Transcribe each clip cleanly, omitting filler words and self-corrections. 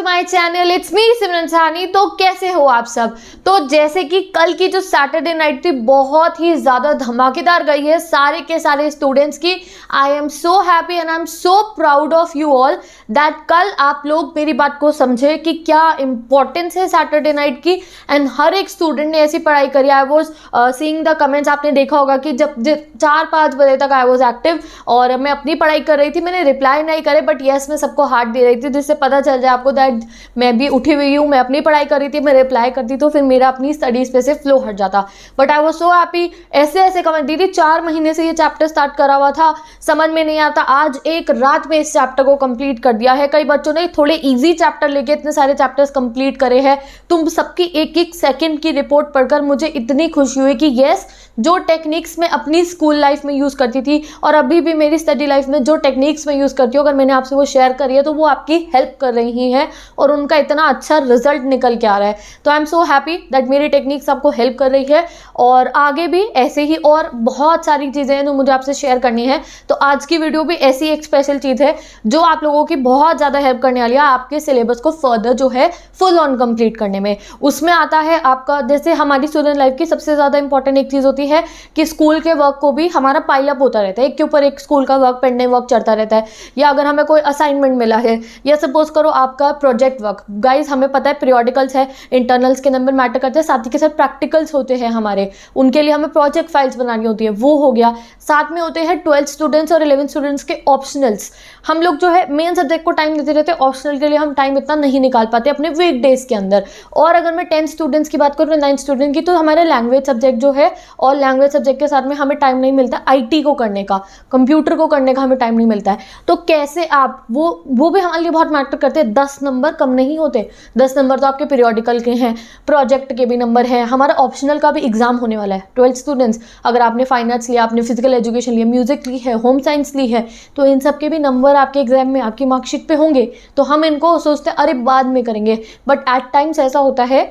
To my channel, it's me Simran Sani. तो कैसे हो आप सब। तो जैसे कि कल की जो सैटरडे नाइट थी बहुत ही ज़्यादा धमाकेदार गई है सारे के सारे स्टूडेंट्स की। I am so happy and I am so proud of you all that कल आप लोग मेरी बात को समझे कि क्या इंपॉर्टेंस है सैटरडे नाइट की एंड हर एक स्टूडेंट ने ऐसी पढ़ाई करी। I was seeing the comments, आपने देखा होगा कि जब 4-5 बजे तक आई वॉज एक्टिव और मैं अपनी पढ़ाई कर रही थी। मैंने रिप्लाई नहीं करे बट येस मैं सबको हार्ट दे रही थी जिससे पता चल जाए आपको दैट मैं भी उठी हुई हूँ, मैं अपनी पढ़ाई कर रही थी। मैं रिप्लाई करती तो फिर मेरा अपनी स्टडीज पे से फ्लो हट जाता। But I was so happy. ऐसे कमेंट दी थी, 4 महीने से ये चैप्टर स्टार्ट करा हुआ था, समझ में नहीं आता, आज एक रात में इस चैप्टर को कंप्लीट कर दिया है। कई बच्चों ने थोड़े इजी चैप्टर लेके इतने सारे चैप्टर्स कंप्लीट करे हैं। तुम सबकी एक एक सेकंड की रिपोर्ट पढ़कर मुझे इतनी खुशी हुई कि यस, जो टेक्निक्स मैं अपनी स्कूल लाइफ में यूज़ करती थी और अभी भी मेरी स्टडी लाइफ में जो टेक्निक्स मैं यूज़ करती हूँ, अगर मैंने आपसे वो शेयर करी है तो वो आपकी हेल्प कर रही हैं और उनका इतना अच्छा रिजल्ट निकल के आ रहा है। तो I am so happy that मेरी टेक्निक्स आपको हेल्प कर रही है और आगे भी ऐसे ही और बहुत सारी चीज़ें हैं जो मुझे आपसे शेयर करनी है। तो आज की वीडियो भी ऐसी एक स्पेशल चीज़ है जो आप लोगों की बहुत ज़्यादा हेल्प करने वाली है आपके सिलेबस को फर्दर जो है फुल ऑन कंप्लीट करने में। उसमें आता है आपका, जैसे हमारी स्टूडेंट लाइफ की सबसे ज़्यादा इंपॉर्टेंट एक चीज़ होती है कि स्कूल के वर्क को भी हमारा पाइल अप होता रहता है, एक के ऊपर एक स्कूल का वर्क, पेंडिंग वर्क चलता रहता है। या अगर हमें कोई असाइनमेंट मिला है या सपोज करो आपका प्रोजेक्ट वर्क, गाइज हमें पता है पीरियोडिकल्स है, इंटरनल्स के नंबर मैटर करते हैं, साथ ही के साथ प्रैक्टिकल्स होते हैं हमारे, उनके लिए हमें प्रोजेक्ट फाइल्स बनानी होती है, वो हो गया। साथ में होते हैं 12th स्टूडेंट्स और 11th स्टूडेंट्स के ऑप्शनल्स। हम लोग जो है मेन सब्जेक्ट को टाइम देते रहते हैं, ऑप्शनल के लिए हम टाइम इतना नहीं निकाल पाते अपने वीक डेज के अंदर। और अगर मैं 10th स्टूडेंट्स की बात करूँ, 9th स्टूडेंट की, तो हमारे लैंग्वेज सब्जेक्ट जो है और लैंग्वेज सब्जेक्ट के साथ में हमें टाइम नहीं मिलता आईटी को करने का, कंप्यूटर को करने का हमें टाइम नहीं मिलता है। तो कैसे आप वो भी हमारे लिए बहुत मैटर करते हैं। 10 नंबर कम नहीं होते, 10 नंबर तो आपके पीरियोडिकल के हैं, प्रोजेक्ट के भी नंबर हैं, हमारा ऑप्शनल का भी एग्जाम होने वाला है। 12th स्टूडेंट्स, अगर आपने फाइन आर्ट्स लिया, आपने फिजिकल एजुकेशन लिया, म्यूजिक ली है, होम साइंस ली है, तो इन सब के भी नंबर आपके एग्जाम में आपकी मार्कशीट पे होंगे। तो हम इनको सोचते हैं अरे बाद में करेंगे, बट एट टाइम्स ऐसा होता है।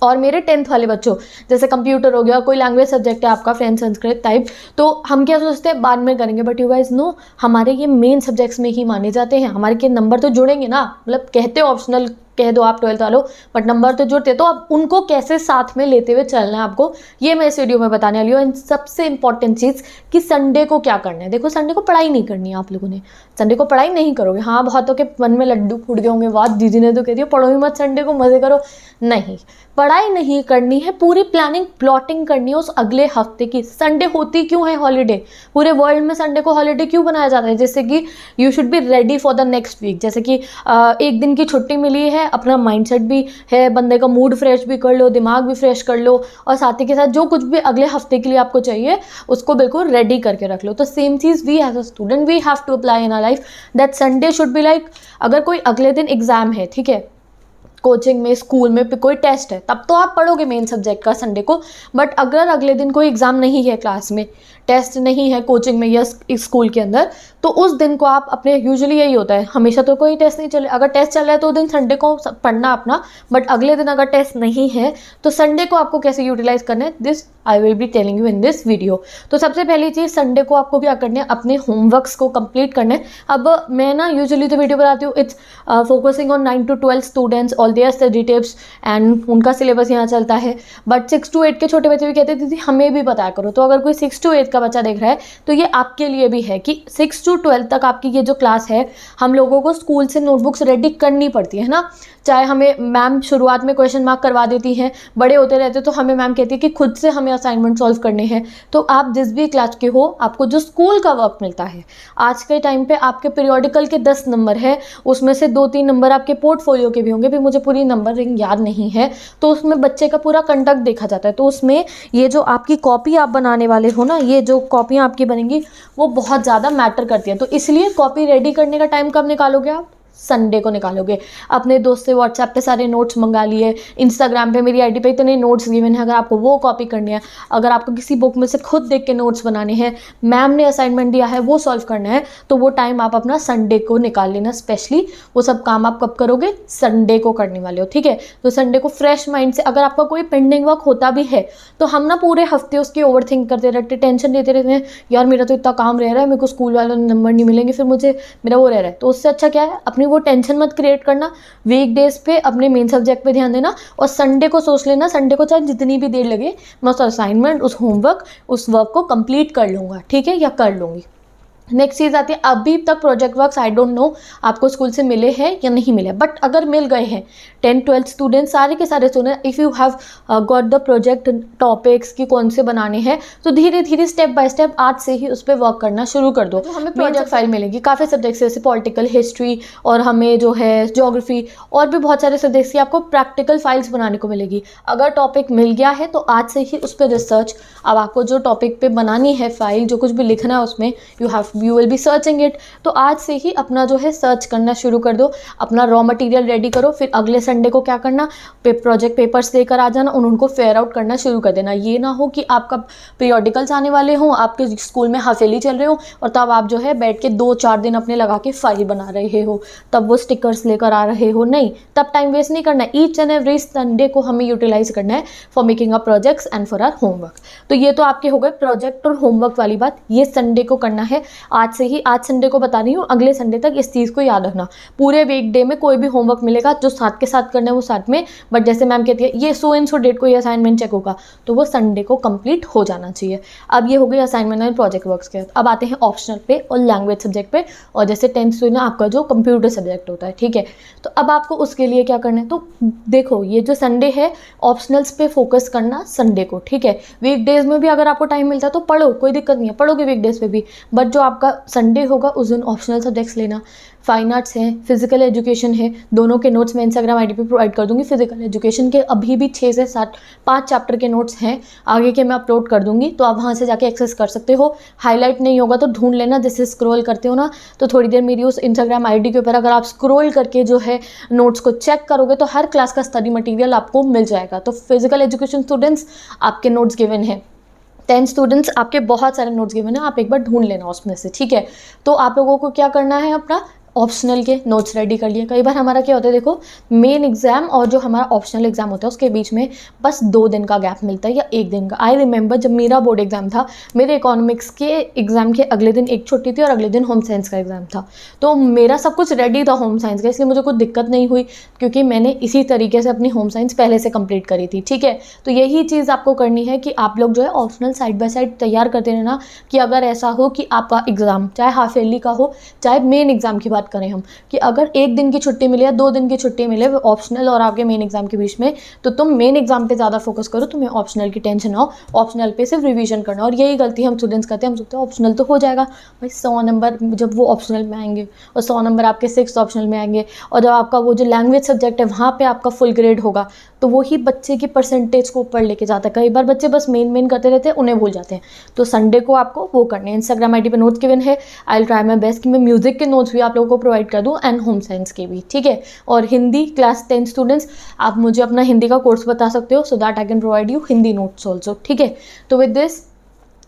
और मेरे 10th वाले बच्चों, जैसे कंप्यूटर हो गया, कोई लैंग्वेज सब्जेक्ट है आपका, फ्रेंच संस्कृत टाइप, तो हम क्या सोचते हैं बाद में करेंगे, बट यू गाइस नो हमारे ये मेन सब्जेक्ट्स में ही माने जाते हैं। हमारे के नंबर तो जुड़ेंगे ना, मतलब कहते हो ऑप्शनल कह दो आप 12th वालों, बट नंबर तो जुड़ते। तो अब उनको कैसे साथ में लेते हुए चलना है आपको, ये मैं इस वीडियो में बताने वाली हूँ। एंड सबसे इंपॉर्टेंट चीज़ कि संडे को क्या करना है। देखो, संडे को पढ़ाई नहीं करनी है आप लोगों ने, संडे को पढ़ाई नहीं करोगे। हाँ, बहुतों के मन में लड्डू फूट गए होंगे, वाह दीदी ने तो कह दिया पढ़ो ही मत, संडे को मजे करो। नहीं, पढ़ाई नहीं करनी है, पूरी प्लानिंग प्लॉटिंग करनी है उस अगले हफ्ते की। संडे होती क्यों है हॉलीडे, पूरे वर्ल्ड में संडे को हॉलीडे क्यों बनाया जाता है, जैसे कि you should be ready for the next week. जैसे कि एक दिन की छुट्टी मिली है, अपना माइंडसेट भी है, बंदे का मूड फ्रेश भी कर लो, दिमाग भी फ्रेश कर लो, और साथ ही के साथ जो कुछ भी अगले हफ्ते के लिए आपको चाहिए उसको बिल्कुल रेडी करके रख लो। तो सेम चीज़ we as a student we have to apply in our life that Sunday should be like, अगर कोई अगले दिन एग्जाम है, ठीक है, कोचिंग में, स्कूल में कोई टेस्ट है, तब तो आप पढ़ोगे मेन सब्जेक्ट का संडे को। बट अगर अगले दिन कोई एग्ज़ाम नहीं है, क्लास में टेस्ट नहीं है, कोचिंग में या स्कूल के अंदर, तो उस दिन को आप अपने, यूजुअली यही होता है, हमेशा तो कोई टेस्ट नहीं चले, अगर टेस्ट चल रहा है तो उस दिन संडे को पढ़ना अपना, बट अगले दिन अगर टेस्ट नहीं है तो संडे को आपको कैसे यूटिलाइज करना है, this I will be telling you in this video. तो सबसे पहली चीज़, संडे को आपको क्या करना है, अपने होमवर्क्स को कंप्लीट करना है। अब मैं ना यूजुअली तो वीडियो बनाती हूँ, it's focusing on 9 to 12 students, all there study tips and उनका सिलेबस यहाँ चलता है। बट 6 to 8 के छोटे बच्चे भी कहते हैं दीदी हमें भी बताया करो। तो अगर कोई 6 to 8 का बच्चा देख रहा है तो ये आपके लिए भी है कि 6 to 12 तक आपकी ये जो क्लास है, हम लोगों को स्कूल से नोटबुक्स रेडी करनी पड़ती है ना। चाहे हमें मैम शुरुआत में क्वेश्चन मार्क करवा देती हैं, बड़े होते रहते तो हमें मैम कहती है कि खुद से हमें असाइनमेंट सॉल्व करने हैं। तो आप जिस भी क्लास के हो, आपको जो स्कूल का वर्क मिलता है, आज के टाइम पे आपके पीरियोडिकल के 10 नंबर है, उसमें से 2-3 नंबर आपके पोर्टफोलियो के भी होंगे, भी मुझे पूरी नंबर रिंग याद नहीं है, तो उसमें बच्चे का पूरा कंडक्ट देखा जाता है। तो उसमें ये जो आपकी कॉपी आप बनाने वाले हो ना, ये जो कॉपियाँ आपकी बनेंगी वो बहुत ज़्यादा मैटर करती है। तो इसलिए कॉपी रेडी करने का टाइम कब निकालोगे आप, संडे को निकालोगे। अपने दोस्त से व्हाट्सएप पे सारे नोट्स मंगा लिए, इंस्टाग्राम पे मेरी आईडी पे इतने नोट्स गिवन है, अगर आपको वो कॉपी करनी है, अगर आपको किसी बुक में से खुद देख के नोट्स बनाने हैं, मैम ने असाइनमेंट दिया है वो सॉल्व करना है, तो वो टाइम आप अपना संडे को निकाल लेना। स्पेशली वो सब काम आप कब करोगे, संडे को करने वाले हो, ठीक है। तो संडे को फ्रेश माइंड से, अगर आपका कोई पेंडिंग वर्क होता भी है तो हम ना पूरे हफ्ते उसकी ओवर थिंक करते रहते, टेंशन लेते रहते हैं, यार मेरा तो इतना काम रह रहा है, मेरे को स्कूल वालों ने नंबर नहीं मिलेंगे, फिर मुझे मेरा वो रह रहा है। तो उससे अच्छा क्या है, अपने अपनी वो टेंशन मत क्रिएट करना, वीकडेज पे अपने मेन सब्जेक्ट पे ध्यान देना, और संडे को सोच लेना संडे को चाहे जितनी भी देर लगे मैं उस असाइनमेंट, उस होमवर्क, उस वर्क को कंप्लीट कर लूँगा, ठीक है, या कर लूँगी। नेक्स्ट चीज़ आती है, अभी तक project works I don't know आपको स्कूल से मिले हैं या नहीं मिले, बट अगर मिल गए हैं 10th-12th स्टूडेंट, सारे के सारे student, if you have got the project topics की कौन से बनाने हैं, तो धीरे धीरे स्टेप बाय स्टेप आज से ही उस पर वर्क करना शुरू कर दो। तो हमें प्रोजेक्ट फाइल मिलेगी काफ़ी सब्जेक्ट्स जैसे पॉलिटिकल, हिस्ट्री, और हमें जो है ज्योग्राफी, और भी बहुत सारे सब्जेक्ट्स की आपको प्रैक्टिकल फाइल्स बनाने को मिलेगी। अगर टॉपिक मिल गया है तो आज से ही उस पर रिसर्च, अब आपको जो टॉपिक पे बनानी है फाइल, जो कुछ भी लिखना है उसमें, you will be searching it, तो आज से ही अपना जो है सर्च करना शुरू कर दो, अपना रॉ मटेरियल रेडी करो। फिर अगले संडे को क्या करना, प्रोजेक्ट पेपर्स लेकर आ जाना, उनको फेयर आउट करना शुरू कर देना। ये ना हो कि आपका पीरियडिकल्स आने वाले हों, आपके स्कूल में हाफेली चल रहे हो, और तब आप जो है बैठ के 2-4 दिन अपने लगा के फाइल बना रहे हो, तब वो स्टिकर्स लेकर आ रहे हो, नहीं, तब टाइम वेस्ट नहीं करना है। ईच एंड एवरी संडे को हमें यूटिलाइज करना है for making a projects and for our homework. तो ये तो आपके हो गए प्रोजेक्ट और होमवर्क वाली बात, ये संडे को करना है। आज से ही, आज संडे को बता रही हूँ, अगले संडे तक इस चीज़ को याद रखना। पूरे वीक डे में कोई भी होमवर्क मिलेगा जो साथ के साथ करना है वो साथ में, बट जैसे मैम कहती है ये सो एंड सो डेट को ये असाइनमेंट चेक होगा, तो वो संडे को कंप्लीट हो जाना चाहिए। अब ये हो गई असाइनमेंट एंड प्रोजेक्ट वर्क्स के। अब आते हैं ऑप्शनल पे और लैंग्वेज सब्जेक्ट पे, और जैसे 10th में आपका जो कंप्यूटर सब्जेक्ट होता है, ठीक है, तो अब आपको उसके लिए क्या करना है, तो देखो ये जो संडे है ऑप्शनल्स पे फोकस करना संडे को, ठीक है। वीक डेज में भी अगर आपको टाइम मिलता है तो पढ़ो, कोई दिक्कत नहीं है, पढ़ोगे वीक डेज पे भी, बट जो आपका संडे होगा उस दिन ऑप्शनल सब्जेक्ट्स लेना। फाइन आर्ट्स है, फिजिकल एजुकेशन है, दोनों के नोट्स मैं इंस्टाग्राम आईडी पे प्रोवाइड कर दूंगी। फिजिकल एजुकेशन के अभी भी 6 से 5 चैप्टर के नोट्स हैं, आगे के मैं अपलोड कर दूंगी, तो आप वहाँ से जाके एक्सेस कर सकते हो। हाईलाइट नहीं होगा तो ढूंढ लेना, जैसे स्क्रॉल करते हो ना, तो थोड़ी देर मेरी उस इंस्टाग्राम आईडी के ऊपर अगर आप स्क्रॉल करके जो है नोट्स को चेक करोगे तो हर क्लास का स्टडी मटीरियल आपको मिल जाएगा। तो फिजिकल एजुकेशन स्टूडेंट्स आपके नोट्स गिवन है, 10 स्टूडेंट्स आपके बहुत सारे नोट्स गिवन है, आप एक बार ढूंढ लेना उसमें से, ठीक है। तो आप लोगों को क्या करना है, अपना ऑप्शनल के नोट्स रेडी कर लिए। कई बार हमारा क्या होता है, देखो मेन एग्जाम और जो हमारा ऑप्शनल एग्जाम होता है उसके बीच में बस 2 दिन का गैप मिलता है या 1 दिन का। आई रिमेंबर जब मेरा बोर्ड एग्जाम था, मेरे इकोनॉमिक्स के एग्जाम के अगले दिन एक छुट्टी थी और अगले दिन होम साइंस का एग्जाम था, तो मेरा सब कुछ रेडी था होम साइंस का, इसलिए मुझे कोई दिक्कत नहीं हुई, क्योंकि मैंने इसी तरीके से अपनी होम साइंस पहले से कंप्लीट करी थी, ठीक है। तो यही चीज़ आपको करनी है कि आप लोग जो है ऑप्शनल साइड बाय साइड तैयार करते रहना, कि अगर ऐसा हो कि आपका एग्जाम चाहे हाफ ईयरली का हो चाहे मेन एग्जाम की बात करें हम, कि अगर 1 दिन की छुट्टी मिले या 2 दिन की छुट्टी मिले ऑप्शनल और आपके मेन एग्जाम के बीच में, तो तुम मेन एग्जाम पे ज़्यादा फोकस करो, तुम्हें ऑप्शनल की टेंशन हो, ऑप्शनल पे सिर्फ रिवीजन करना। और यही गलती हम स्टूडेंट्स करते हैं, हम सोचते हैं ऑप्शनल तो हो जाएगा भाई, 100 नंबर जब वो ऑप्शनल में आएंगे और 100 नंबर आपके 6th ऑप्शनल में आएंगे, और जब आपका वो जो लैंग्वेज सब्जेक्ट है वहाँ पर आपका फुल ग्रेड होगा, तो वही बच्चे की परसेंटेज को ऊपर लेके जाता है। कई बार बच्चे बस मेन करते रहते हैं, उन्हें भूल जाते हैं। तो संडे को आपको वो करने हैं। इंस्टाग्राम आईडी पे नोट्स गिवन है, I will try my best कि मैं म्यूजिक के नोट्स भी आप लोगों को प्रोवाइड कर दूं एंड होम साइंस के भी, ठीक है। और हिंदी क्लास 10 स्टूडेंट्स, आप मुझे अपना हिंदी का कोर्स बता सकते हो, so that I can provide you Hindi notes also, ठीक है। तो विद दिस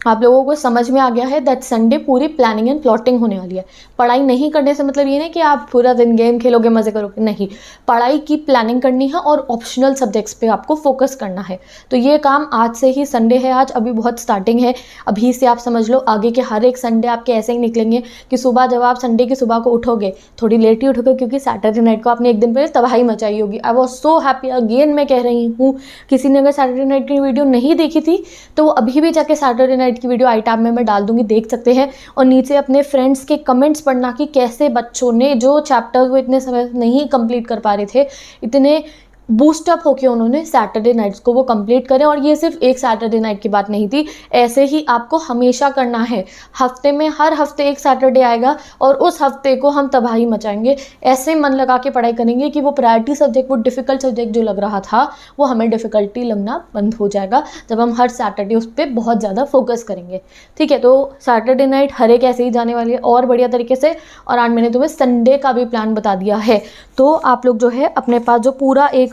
आप लोगों को समझ में आ गया है दैट संडे पूरी प्लानिंग एंड प्लॉटिंग होने वाली है। पढ़ाई नहीं करने से मतलब ये नहीं कि आप पूरा दिन गेम खेलोगे मज़े करोगे, नहीं, पढ़ाई की प्लानिंग करनी है और ऑप्शनल सब्जेक्ट्स पे आपको फोकस करना है। तो ये काम आज से ही, संडे है आज, अभी बहुत स्टार्टिंग है, अभी से आप समझ लो, आगे के हर एक संडे आपके ऐसे ही निकलेंगे कि सुबह जब आप संडे की सुबह को उठोगे थोड़ी लेट ही उठोगे, क्योंकि सैटरडे नाइट को आपने एक दिन पहले तबाही मचाई होगी। I was so happy, again मैं कह रही हूँ, किसी ने अगर सैटरडे नाइट की वीडियो नहीं देखी थी तो वो अभी भी जाके सैटरडे नाइट की वीडियो आई टैब में मैं डाल दूंगी, देख सकते हैं। और नीचे अपने फ्रेंड्स के कमेंट्स पढ़ना कि कैसे बच्चों ने जो चैप्टर्स वो इतने समय नहीं कंप्लीट कर पा रहे थे, इतने बूस्टअप होके उन्होंने सैटरडे नाइट्स को वो कंप्लीट करें। और ये सिर्फ एक सैटरडे नाइट की बात नहीं थी, ऐसे ही आपको हमेशा करना है। हफ्ते में हर हफ्ते एक सैटरडे आएगा और उस हफ्ते को हम तबाही मचाएंगे, ऐसे मन लगा के पढ़ाई करेंगे कि वो प्रायोरिटी सब्जेक्ट, वो डिफ़िकल्ट सब्जेक्ट जो लग रहा था वो हमें डिफ़िकल्टी लगना बंद हो जाएगा जब हम हर सैटरडे उस पर बहुत ज़्यादा फोकस करेंगे, ठीक है। तो सैटरडे नाइट हर एक ऐसे ही जाने वाली है और बढ़िया तरीके से। और आज मैंने तुम्हें संडे का भी प्लान बता दिया है, तो आप लोग जो है अपने पास जो पूरा एक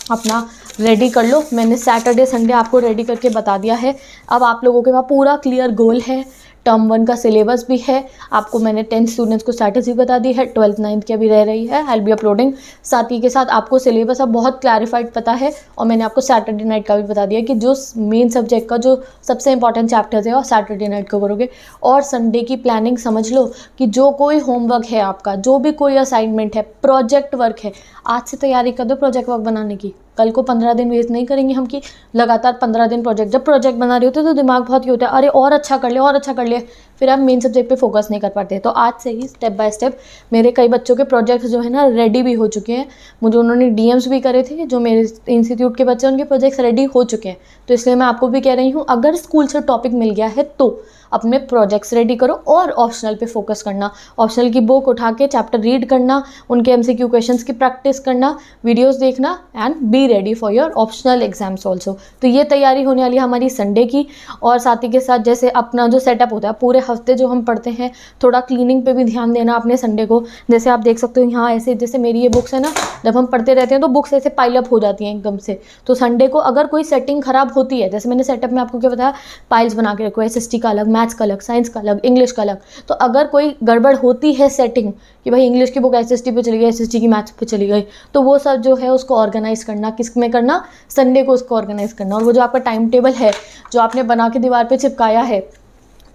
अपना रेडी कर लो। मैंने सैटरडे संडे आपको रेडी करके बता दिया है। अब आप लोगों के पास पूरा क्लियर गोल है, टर्म 1 का सिलेबस भी है, आपको मैंने 10th स्टूडेंट्स को स्ट्रैटेजी बता दी है, 12th 9th की अभी रह रही है, आई विल बी अपलोडिंग। साथ ही के साथ आपको सिलेबस अब बहुत क्लैरिफाइड पता है, और मैंने आपको सैटरडे नाइट का भी बता दिया कि जो मेन सब्जेक्ट का जो सबसे इंपॉर्टेंट चैप्टर्स है और सैटरडे नाइट को करोगे। और संडे की प्लानिंग समझ लो कि जो कोई होमवर्क है आपका, जो भी कोई असाइनमेंट है, प्रोजेक्ट वर्क है, आज से तैयारी कर दो प्रोजेक्ट वर्क बनाने की। कल को 15 दिन वेस्ट नहीं करेंगे हम कि लगातार 15 दिन प्रोजेक्ट। जब प्रोजेक्ट बना रहे होते तो दिमाग बहुत ही होता है, अरे और अच्छा कर ले और अच्छा कर ले, फिर आप मेन सब्जेक्ट पे फोकस नहीं कर पाते। तो आज से ही स्टेप बाय स्टेप मेरे कई बच्चों के प्रोजेक्ट्स जो है ना रेडी भी हो चुके हैं। मुझे उन्होंने DMs भी करे थे, जो मेरे इंस्टीट्यूट के बच्चे, उनके प्रोजेक्ट्स रेडी हो चुके हैं। तो इसलिए मैं आपको भी कह रही हूँ, अगर स्कूल से टॉपिक मिल गया है तो अपने प्रोजेक्ट्स रेडी करो और ऑप्शनल पे फोकस करना। ऑप्शनल की बुक उठा के चैप्टर रीड करना, उनके MCQ क्वेश्चंस की प्रैक्टिस करना, वीडियोस देखना, and B ready for your optional exams also. तो ये तैयारी होने वाली है हमारी संडे की। और साथ ही के साथ जैसे अपना जो सेटअप होता है पूरे हफ्ते जो हम पढ़ते हैं, थोड़ा क्लीनिंग पे भी ध्यान देना अपने संडे को। जैसे आप देख सकते हो यहाँ ऐसे, जैसे मेरी ये बुक्स है ना, जब हम पढ़ते रहते हैं तो बुक्स ऐसे पाइलअप हो जाती हैं एकदम से। तो संडे को अगर कोई सेटिंग खराब होती है, जैसे मैंने सेटअप में आपको क्या बताया, पाइल्स बना के रखो, SST का अलग, मैथ्स का अलग, साइंस का अलग, इंग्लिश का अलग। तो अगर कोई गड़बड़ होती है सेटिंग कि भाई इंग्लिश की बुक SST पे चली गई, SST की मैथ्स पे चली गई, तो वो सब जो है उसको ऑर्गेनाइज करना, किस में करना, संडे को उसको ऑर्गेनाइज करना। और वो जो आपका टाइम टेबल है जो आपने बना के दीवार पे चिपकाया है,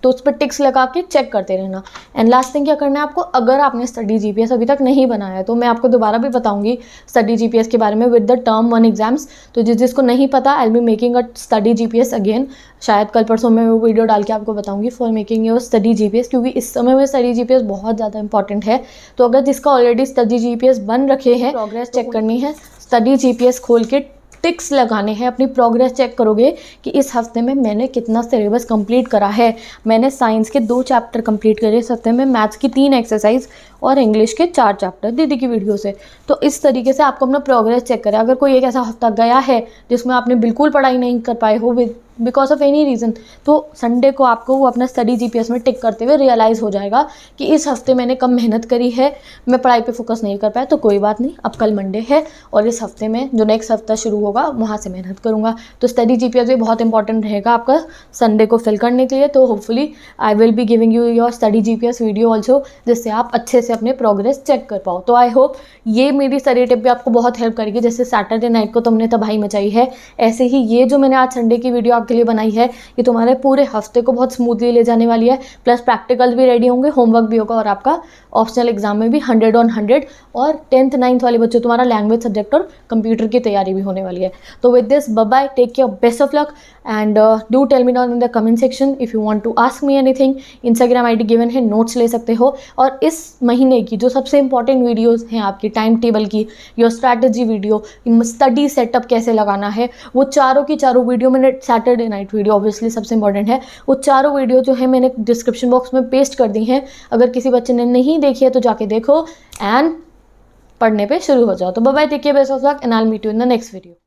तो उस पर टिक्स लगा के चेक करते रहना। एंड लास्ट थिंग क्या करना है आपको, अगर आपने स्टडी GPS अभी तक नहीं बनाया है तो मैं आपको दोबारा भी बताऊंगी स्टडी GPS के बारे में विद द टर्म 1 एग्जाम्स। तो जिसको नहीं पता, I will be making a study GPS again. शायद कल परसों मैं वो वीडियो डाल के आपको बताऊंगी for making your study GPS, क्योंकि इस समय में स्टडी GPS बहुत ज़्यादा इंपॉर्टेंट है। तो अगर जिसका ऑलरेडी स्टडी GPS बन रखे हैं, प्रोग्रेस चेक करनी है, स्टडी GPS खोल के टिक्स लगाने हैं, अपनी प्रोग्रेस चेक करोगे कि इस हफ्ते में मैंने कितना सिलेबस कंप्लीट करा है। मैंने साइंस के 2 चैप्टर कंप्लीट करे इस हफ्ते में, मैथ्स की 3 एक्सरसाइज और इंग्लिश के 4 चैप्टर दीदी की वीडियो से। तो इस तरीके से आपको अपना प्रोग्रेस चेक करें। अगर कोई एक ऐसा हफ्ता गया है जिसमें आपने बिल्कुल पढ़ाई नहीं कर पाए हो बिकॉज ऑफ एनी रीज़न, तो संडे को आपको वो अपना स्टडी GPS में टिक करते हुए रियलाइज़ हो जाएगा कि इस हफ्ते मैंने कम मेहनत करी है, मैं पढ़ाई पे फोकस नहीं कर पाया। तो कोई बात नहीं, अब कल मंडे है और इस हफ्ते में जो नेक्स्ट हफ्ता शुरू होगा वहाँ से मेहनत करूँगा। तो स्टडी GPS भी बहुत इंपॉर्टेंट रहेगा आपका संडे को फिल करने के लिए। तो hopefully I will be giving you your study GPS video also, जिससे आप अच्छे से अपने प्रोग्रेस चेक कर पाओ। तो आई होप ये मेरी स्टडी टिप भी आपको बहुत हेल्प करेगी। जैसे सैटरडे नाइट को तुमने तबाही मचाई है, ऐसे ही ये जो मैंने आज संडे की वीडियो के लिए बनाई है, ये तुम्हारे पूरे हफ्ते को बहुत स्मूथली ले जाने वाली है। प्लस प्रैक्टिकल्स भी रेडी होंगे, होमवर्क भी होगा, और आपका ऑप्शनल एग्जाम में भी 100 on 100। और 10th 9th वाले बच्चों तुम्हारा लैंग्वेज सब्जेक्ट और कंप्यूटर की तैयारी भी होने वाली है। तो with this bye bye, take care, best of luck, and do tell me down in the comment section if you want to ask me anything. Instagram ID given है, notes ले सकते हो। और इस महीने की जो सबसे इंपॉर्टेंट वीडियोज़ हैं आपकी, टाइम टेबल की, your strategy video, study setup कैसे लगाना है, वो चारों की चारों वीडियो मैंने, सैटरडे नाइट वीडियो ऑब्वियसली सबसे इंपॉर्टेंट है, वो चारों वीडियो जो है मैंने डिस्क्रिप्शन बॉक्स में पेस्ट कर दी हैं। अगर किसी बच्चे ने नहीं देखी है तो जाके देखो एंड पढ़ने पे शुरू हो जाओ। तो bye bye, take care, best of luck, and I will meet you in the next video.